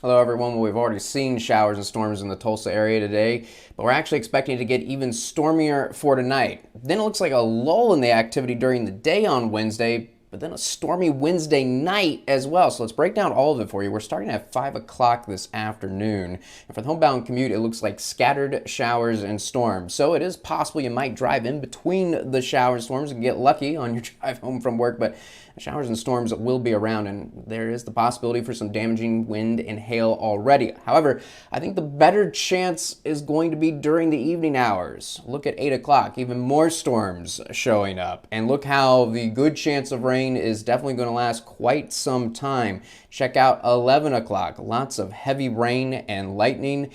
Hello everyone. Well, we've already seen showers and storms in the Tulsa area today, but we're actually expecting it to get even stormier for tonight. Then it looks like a lull in the activity during the day on Wednesday, but then a stormy Wednesday night as well. So let's break down all of it for you. We're starting at 5 o'clock this afternoon. And for the homebound commute, it looks like scattered showers and storms. So it is possible you might drive in between the showers and storms and get lucky on your drive home from work, but showers and storms will be around, and there is the possibility for some damaging wind and hail already. However, I think the better chance is going to be during the evening hours. Look at 8 o'clock, even more storms showing up. And look how the good chance of rain is definitely going to last quite some time. Check out 11 o'clock, lots of heavy rain and lightning.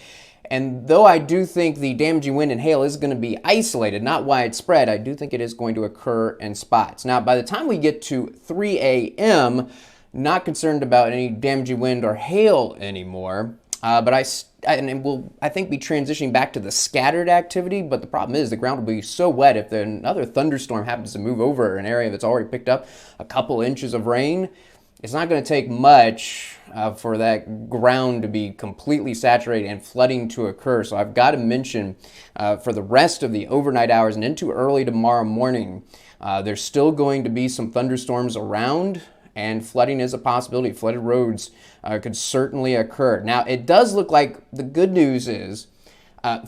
And though I do think the damaging wind and hail is going to be isolated, not widespread, I do think it is going to occur in spots. Now, by the time we get to 3 a.m., not concerned about any damaging wind or hail anymore. But I think be transitioning back to the scattered activity. But the problem is the ground will be so wet if another thunderstorm happens to move over an area that's already picked up a couple inches of rain. It's not going to take much for that ground to be completely saturated and flooding to occur. So I've got to mention for the rest of the overnight hours and into early tomorrow morning, there's still going to be some thunderstorms around, and flooding is a possibility. Flooded roads could certainly occur. Now, it does look like the good news is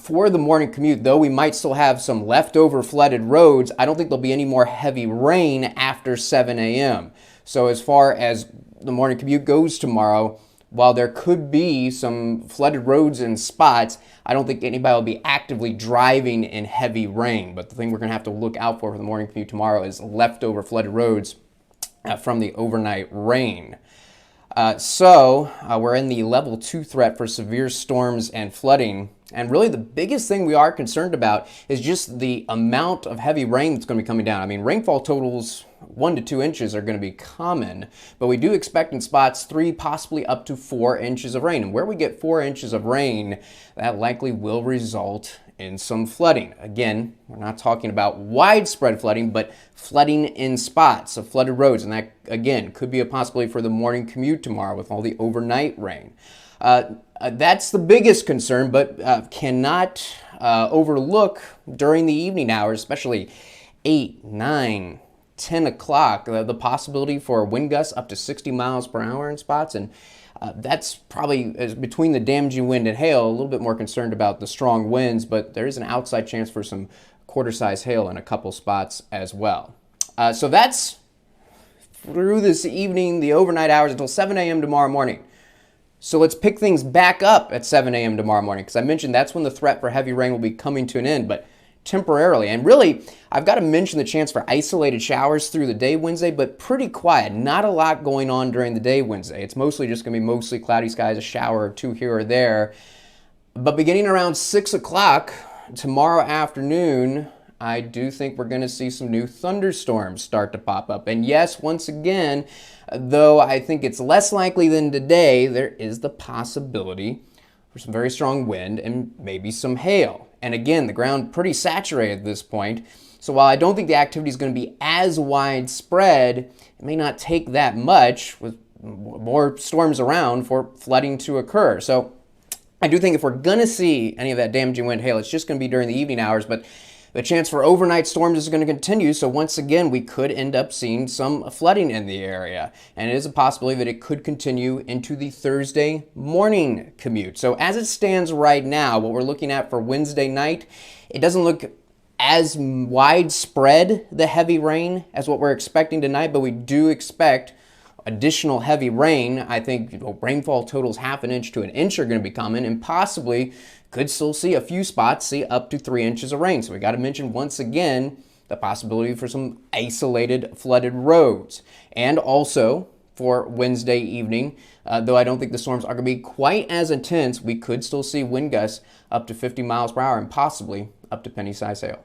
for the morning commute, though we might still have some leftover flooded roads, I don't think there'll be any more heavy rain after 7 a.m. So as far as the morning commute goes tomorrow, while there could be some flooded roads in spots, I don't think anybody will be actively driving in heavy rain. But the thing we're going to have to look out for the morning commute tomorrow is leftover flooded roads from the overnight rain. We're in the level 2 threat for severe storms and flooding. And really the biggest thing we are concerned about is just the amount of heavy rain that's going to be coming down. I mean, rainfall totals 1 to 2 inches are going to be common, but we do expect in spots 3, possibly up to 4 inches of rain. And where we get 4 inches of rain, that likely will result in some flooding. Again, we're not talking about widespread flooding, but flooding in spots of flooded roads. And that, again, could be a possibility for the morning commute tomorrow with all the overnight rain. That's the biggest concern, but cannot overlook during the evening hours, especially 8, 9, 10 o'clock, the possibility for wind gusts up to 60 miles per hour in spots. And that's probably between the damaging wind and hail, a little bit more concerned about the strong winds, but there is an outside chance for some quarter-size hail in a couple spots as well. So that's through this evening, the overnight hours until 7 a.m. tomorrow morning. So let's pick things back up at 7 a.m. tomorrow morning, because I mentioned that's when the threat for heavy rain will be coming to an end, but temporarily. And really, I've got to mention the chance for isolated showers through the day Wednesday, but pretty quiet. Not a lot going on during the day Wednesday. It's mostly just going to be mostly cloudy skies, a shower or two here or there. But beginning around 6 o'clock tomorrow afternoon, I do think we're going to see some new thunderstorms start to pop up. And yes, once again, though I think it's less likely than today, there is the possibility for some very strong wind and maybe some hail. And again, the ground pretty saturated at this point. So while I don't think the activity is going to be as widespread, it may not take that much with more storms around for flooding to occur. So I do think if we're going to see any of that damaging wind hail, it's just going to be during the evening hours, but the chance for overnight storms is going to continue, so once again, we could end up seeing some flooding in the area. And it is a possibility that it could continue into the Thursday morning commute. So as it stands right now, what we're looking at for Wednesday night, it doesn't look as widespread, the heavy rain, as what we're expecting tonight, but we do expect additional heavy rain. I think rainfall totals 1/2 inch to 1 inch are going to be common, and possibly could still see a few spots see up to 3 inches of rain. So we got to mention once again the possibility for some isolated flooded roads. And also for Wednesday evening, though I don't think the storms are going to be quite as intense, we could still see wind gusts up to 50 miles per hour and possibly up to penny-size hail.